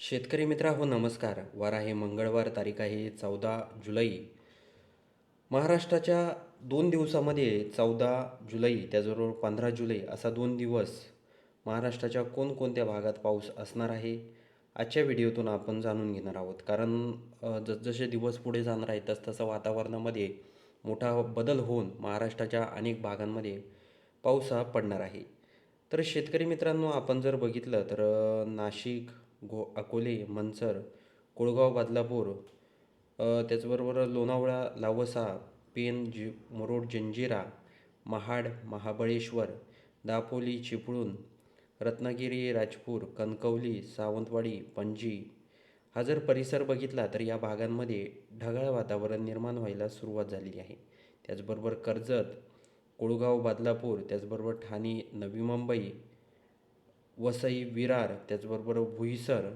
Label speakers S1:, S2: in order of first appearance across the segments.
S1: शेतकरी मित्रांनो नमस्कार. वार आहे मंगळवार, तारीख आहे 14 जुलै. महाराष्ट्राच्या 2 दिवसामध्ये 14 जुलै त्याचबरोबर 15 जुलै असा 2 दिवस महाराष्ट्राच्या कोणकोणत्या भागात पाऊस असणार आहे आजच्या व्हिडिओतून आपण जाणून घेणार आहोत. कारण जसजसे दिवस पुढे जाणार आहे तसतसं वातावरणामध्ये मोठा बदल होऊन महाराष्ट्राच्या अनेक भागांमध्ये पाऊस हा पडणार आहे. तर शेतकरी मित्रांनो आपण जर बघितलं तर नाशिक, अकोले, मंचर, कोळगाव, बदलापूर, त्याचबरोबर लोणावळा, लावसा, पेन, मुरुड, जंजिरा, महाड, महाबळेश्वर, दापोली, चिपळूण, रत्नागिरी, राजपूर, कणकवली, सावंतवाडी, पणजी हा जर परिसर बघितला तर या भागांमध्ये ढगाळ वातावरण निर्माण व्हायला सुरुवात झालेली आहे. त्याचबरोबर कर्जत, कोळगाव, बदलापूर, त्याचबरोबर ठाणे, नवी मुंबई, वसई, विरार, त्याचबरोबर बोईसर,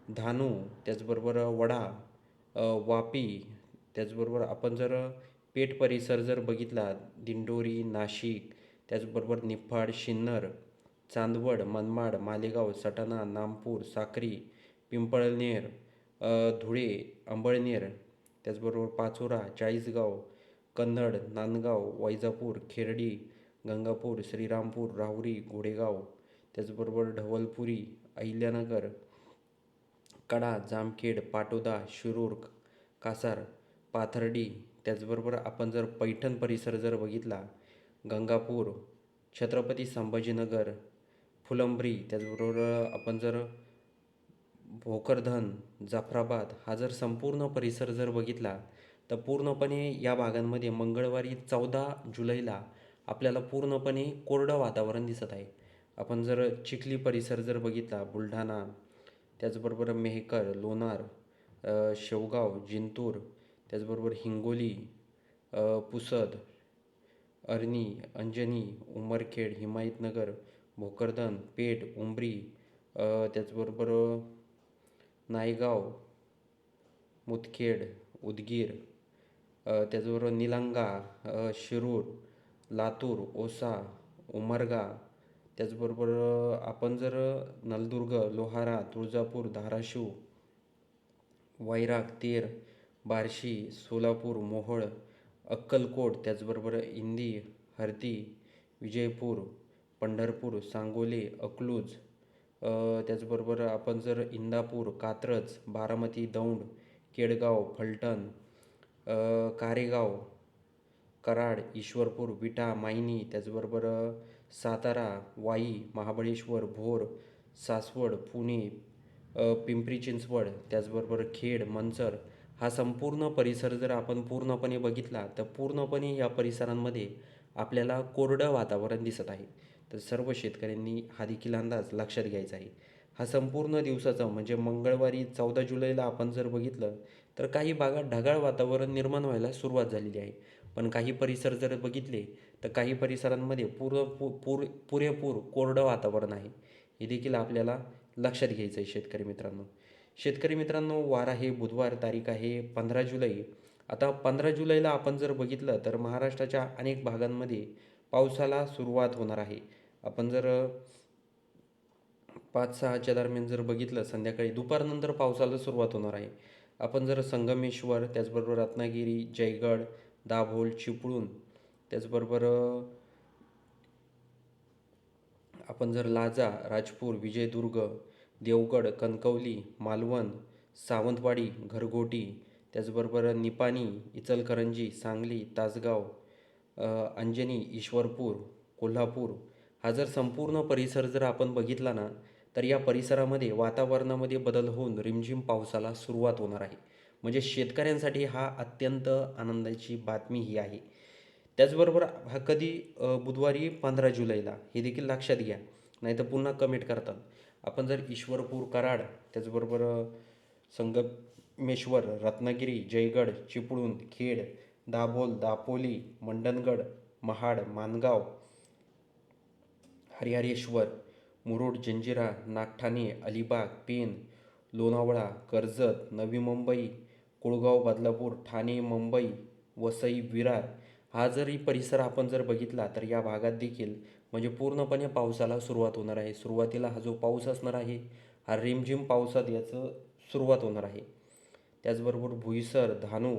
S1: धानू, त्याचबरोबर वडा, वापी, त्याचबरोबर आपण जर पेठ परिसर जर बघितला दिंडोरी, नाशिक, त्याचबरोबर निफाड, सिन्नर, चांदवड, मनमाड, मालेगाव, सटाणा, नामपूर, साक्री, पिंपळनेर, धुळे, अंबळनेर, त्याचबरोबर पाचोरा, चाळीसगाव, कन्नड, नांदगाव, वैजापूर, खेर्डी, गंगापूर, श्रीरामपूर, राहुरी, घोडेगाव, त्याचबरोबर ढवळपुरी, अहिल्यानगर, कडा, जामखेड, पाटोदा, शिरूर, कासार, पाथर्डी, त्याचबरोबर आपण जर पैठण परिसर जर बघितला गंगापूर, छत्रपती संभाजीनगर, फुलंब्री, त्याचबरोबर आपण जर भोकरदन, जाफराबाद हा जर संपूर्ण परिसर जर बघितला तर पूर्णपणे या भागांमध्ये मंगळवारी 14 जुलैला आपल्याला पूर्णपणे कोरडं वातावरण दिसत आहे. आपण जर चिखली परिसर जर बघितला बुलढाणा, त्याचबरोबर मेहकर, लोणार, शेवगाव, जिंतूर, त्याचबरोबर हिंगोली, पुसद, अरणी, अंजनी, उमरखेड, हिमायतनगर, भोकरदन, पेठ, उमरी, त्याचबरोबर नायगाव, मुदखेड, उदगीर, त्याचबरोबर निलंगा, शिरूर, लातूर, औसा, उमरगा, त्याचबरोबर आपण जर नलदुर्ग, लोहारा, तुळजापूर, धाराशिव, वैराग, तेर, बार्शी, सोलापूर, मोहोळ, अक्कलकोट, त्याचबरोबर इंदी, हर्दी, विजयपूर, पंढरपूर, सांगोले, अकलूज, त्याचबरोबर आपण जर इंदापूर, कात्रज, बारामती, दौंड, केडगाव, फलटण, कारेगाव, कराड, ईश्वरपूर, विटा, मायनी, त्याचबरोबर सातारा, वाई, महाबळेश्वर, भोर, सासवड, पुणे, पिंपरी चिंचवड, त्याचबरोबर खेड, मंचर हा संपूर्ण परिसर जर आपण पूर्णपणे बघितला तर पूर्णपणे या परिसरांमध्ये आपल्याला कोरडं वातावरण दिसत आहे. तर सर्व शेतकऱ्यांनी हा देखील अंदाज लक्षात घ्यायचा आहे. हा संपूर्ण दिवसाचा म्हणजे मंगळवारी 14 जुलैला आपण जर बघितलं तर काही भागात ढगाळ वातावरण निर्माण व्हायला सुरुवात झालेली आहे. पण काही परिसर जर बघितले तर काही परिसरांमध्ये पुरेपूर कोरडं वातावरण आहे. हे देखील आपल्याला लक्षात घ्यायचं आहे शेतकरी मित्रांनो. शेतकरी मित्रांनो वार आहे बुधवार, तारीख आहे 15 जुलै. आता 15 जुलैला आपण जर बघितलं तर महाराष्ट्राच्या अनेक भागांमध्ये पावसाला सुरुवात होणार आहे. आपण जर 5-6च्या दरम्यान जर बघितलं संध्याकाळी दुपारनंतर पावसाला सुरुवात होणार आहे. आपण जर संगमेश्वर, त्याचबरोबर रत्नागिरी, जयगड, दाभोळ, चिपळूण, त्याचबरोबर आपण जर लाजा, राजपूर, विजयदुर्ग, देवगड, कणकवली, मालवण, सावंतवाडी, घरगोटी, त्याचबरोबर निपाणी, इचलकरंजी, सांगली, तासगाव, अंजनी, ईश्वरपूर, कोल्हापूर हा जर संपूर्ण परिसर जर आपण बघितला ना तर या परिसरामध्ये वातावरणामध्ये बदल होऊन रिमझिम पावसाला सुरुवात होणार आहे. म्हणजे शेतकऱ्यांसाठी हा अत्यंत आनंदाची बातमी ही आहे. त्याचबरोबर हा कधी बुधवारी 15 जुलैला हे देखील लक्षात घ्या, नाहीतर पुन्हा कमेंट करतात. आपण जर ईश्वरपूर, कराड, त्याचबरोबर संगमेश्वर, रत्नागिरी, जयगड, चिपळूण, खेड, दाभोळ, दापोली, मंडणगड, महाड, माणगाव, हरिहरेश्वर, मुरुड, जंजिरा, नागठाणे, अलिबाग, पेण, लोणावळा, कर्जत, नवी मुंबई, कुळगाव, बदलापूर, ठाणे, मुंबई, वसई, विरार हा जरी परिसर आपण जर बघितला तर या भागात देखील म्हणजे पूर्णपणे पावसाला सुरुवात होणार आहे. सुरुवातीला हा जो पाऊस असणार आहे हा रिमझिम पावसात याचं सुरुवात होणार आहे. त्याचबरोबर भुईसर, धानू,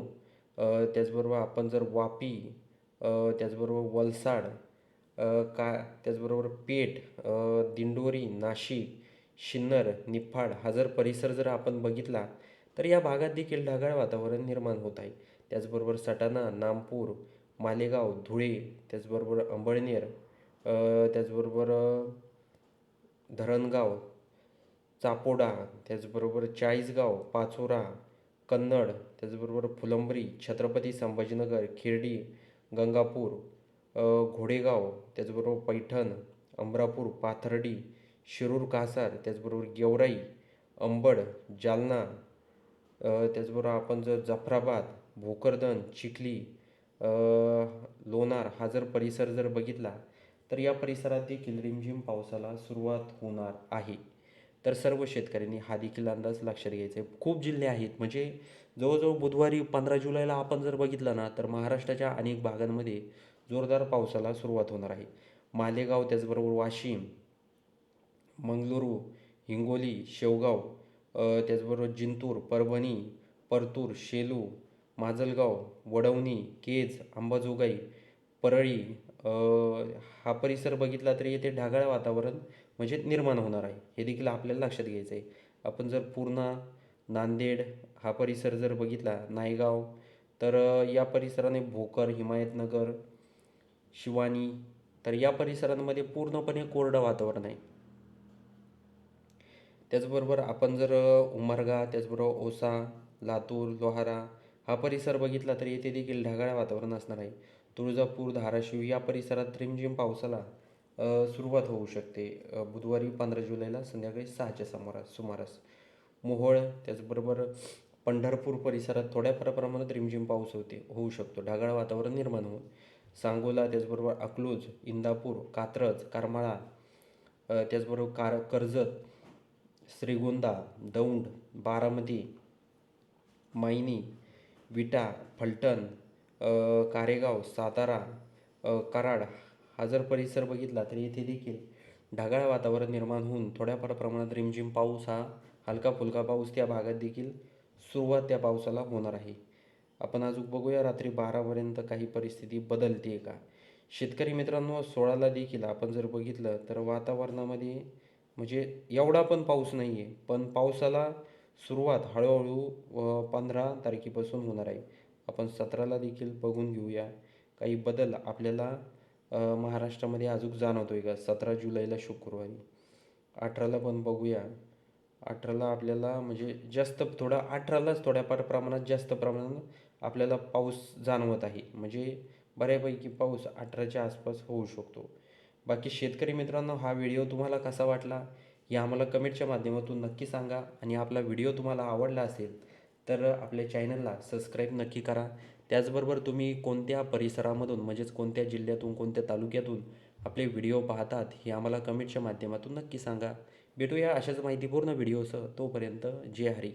S1: त्याचबरोबर आपण जर वापी, त्याचबरोबर वलसाड, का त्याचबरोबर पेठ, दिंडोरी, नाशिक, सिन्नर, निफाड हा जर परिसर जर आपण बघितला तर या भागात देखील ढगाळ वातावरण निर्माण होत आहे. त्याचबरोबर सटाणा, नामपूर, मालेगाव, धुळे, त्याचबरोबर अंबळनेर, त्याचबरोबर धरणगाव, चापोडा, त्याचबरोबर चाळीसगाव, पाचोरा, कन्नड, त्याचबरोबर फुलंब्री, छत्रपती संभाजीनगर, खिर्डी, गंगापूर, घोडेगाव, त्याचबरोबर पैठण, अमरापूर, पाथर्डी, शिरूर कासार, त्याचबरोबर गेवराई, अंबड, जालना, त्याचबरोबर आपण जर जाफराबाद, भोकरदन, चिखली, लोणार हा जर परिसर जर बघितला तर या परिसरात देखील रिमझिम पावसाला सुरुवात होणार आहे. तर सर्व शेतकऱ्यांनी हा देखील अंदाज लक्षात घ्यायचा आहे. खूप जिल्हे आहेत, म्हणजे जवळजवळ बुधवारी 15 जुलैला आपण जर बघितलं ना तर महाराष्ट्राच्या अनेक भागांमध्ये जोरदार पावसाला सुरुवात होणार आहे. मालेगाव, त्याचबरोबर वाशिम, मंगळुरू, हिंगोली, शेवगाव, त्याचबरोबर जिंतूर, परभणी, परतूर, शेलू, माजलगाव, वडवणी, केज, अंबाजोगाई, परळी, अ, हा परिसर बघितला तरी येथे ढगाळ वातावरण म्हणजे निर्माण होणार आहे. हे देखील आपल्याला लक्षात घ्यायचं आहे. आपण जर पूर्णा, नांदेड हा परिसर जर बघितला, नायगाव, तर या परिसराने भोकर, हिमायतनगर, शिवानी, तर या परिसरांमध्ये पूर्णपणे कोरडं वातावरण आहे. त्याचबरोबर आपण जर उमरगा, त्याचबरोबर औसा, लातूर, लोहारा हा परिसर बघितला तर येथे देखील ढगाळ वातावरण असणार आहे. तुळजापूर, धाराशिव या परिसरात रिमझिम पावसाला सुरुवात होऊ शकते बुधवारी 15 जुलैला संध्याकाळी 6च्या सुमारास. मोहोळ, त्याचबरोबर पंढरपूर परिसरात थोड्या प्रमाणात रिमझिम पाऊस होऊ शकतो, ढगाळ वातावरण निर्माण होऊन. सांगोला, त्याचबरोबर अकलूज, इंदापूर, कात्रज, करमाळा, त्याचबरोबर कर्जत, श्रीगोंदा, दौंड, बारामती, मायनी, विटा, फलटण, कारेगाव, सातारा, कराड हा जर परिसर बघितला तर येथे देखील ढगाळ वातावरण निर्माण होऊन थोड्याफार प्रमाणात रिमझिम पाऊस हा हलका फुलका पाऊस त्या भागात देखील सुरुवात त्या पावसाला होणार आहे. आपण अजून बघूया रात्री 12पर्यंत काही परिस्थिती बदलते का. शेतकरी मित्रांनो, 16ला देखील आपण जर बघितलं तर वातावरणामध्ये म्हणजे एवढा पण पाऊस नाही आहे, पण पावसाला सुरुवात हळूहळू 15 तारखेपासून होणार आहे. आपण 17ला देखील बघून घेऊया काही बदल आपल्याला महाराष्ट्रामध्ये अजून जाणवतो आहे का. 17 जुलैला शुक्रवारी. 18ला पण बघूया. 18ला आपल्याला म्हणजे जास्त थोडा 18लाच थोड्याफार प्रमाणात जास्त प्रमाणात आपल्याला पाऊस जाणवत आहे. म्हणजे बऱ्यापैकी पाऊस 18च्या आसपास होऊ शकतो. बाकी शेतकरी मित्रांनो, हा व्हिडिओ तुम्हाला कसा वाटला हे आम्हाला कमेंटच्या माध्यमातून नक्की सांगा. आणि आपला व्हिडिओ तुम्हाला आवडला असेल तर आपल्या चॅनलला सबस्क्राईब नक्की करा. त्याचबरोबर तुम्ही कोणत्या परिसरामधून म्हणजेच कोणत्या जिल्ह्यातून, कोणत्या तालुक्यातून आपले व्हिडिओ पाहतात हे आम्हाला कमेंटच्या माध्यमातून नक्की सांगा. भेटूया अशाच माहितीपूर्ण व्हिडिओसह. तोपर्यंत जय हरी.